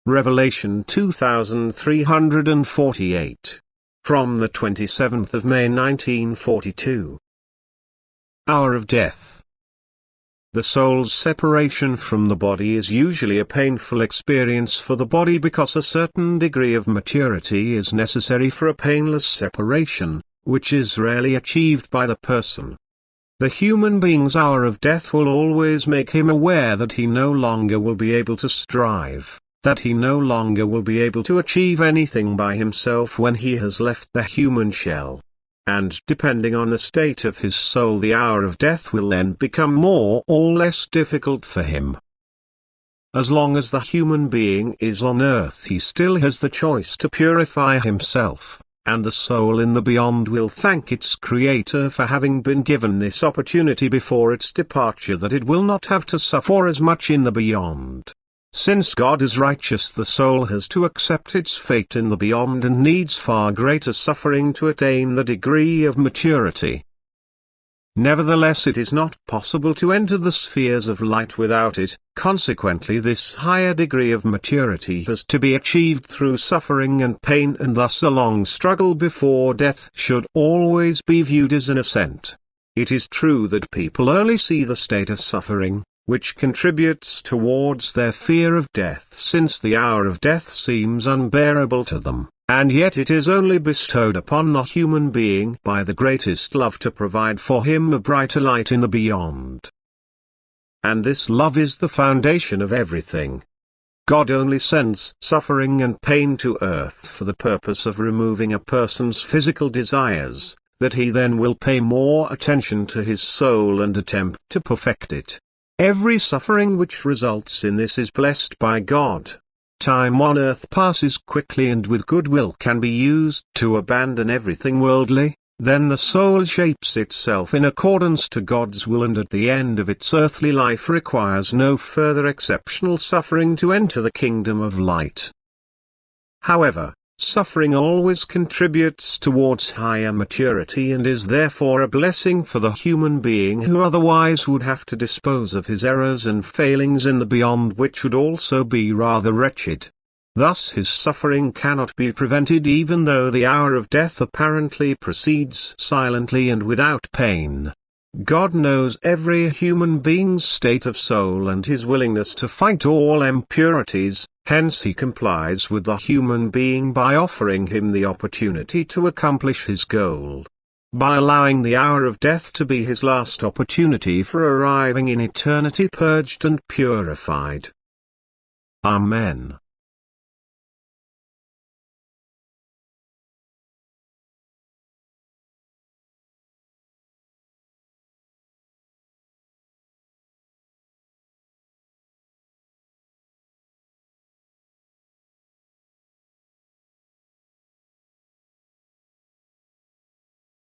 Revelation 2348. From the 27th of May 1942. Hour of death. The soul's separation from the body is usually a painful experience for the body because a certain degree of maturity is necessary for a painless separation, which is rarely achieved by the person. The human being's hour of death will always make him aware that he no longer will be able to strive, that he no longer will be able to achieve anything by himself when he has left the human shell. And depending on the state of his soul, the hour of death will then become more or less difficult for him. As long as the human being is on earth, he still has the choice to purify himself, and the soul in the beyond will thank its creator for having been given this opportunity before its departure, that it will not have to suffer as much in the beyond. Since God is righteous, the soul has to accept its fate in the beyond and needs far greater suffering to attain the degree of maturity. Nevertheless, it is not possible to enter the spheres of light without it. Consequently, this higher degree of maturity has to be achieved through suffering and pain, and thus a long struggle before death should always be viewed as an ascent. It is true that people only see the state of suffering, which contributes towards their fear of death, since the hour of death seems unbearable to them, and yet it is only bestowed upon the human being by the greatest love to provide for him a brighter light in the beyond. And this love is the foundation of everything. God only sends suffering and pain to earth for the purpose of removing a person's physical desires, that he then will pay more attention to his soul and attempt to perfect it. Every suffering which results in this is blessed by God. Time on earth passes quickly, and with goodwill can be used to abandon everything worldly. Then the soul shapes itself in accordance to God's will, and at the end of its earthly life requires no further exceptional suffering to enter the kingdom of light. However, suffering always contributes towards higher maturity, and is therefore a blessing for the human being who otherwise would have to dispose of his errors and failings in the beyond, which would also be rather wretched. Thus his suffering cannot be prevented, even though the hour of death apparently proceeds silently and without pain. God knows every human being's state of soul and his willingness to fight all impurities, hence he complies with the human being by offering him the opportunity to accomplish his goal. By allowing the hour of death to be his last opportunity for arriving in eternity purged and purified. Amen.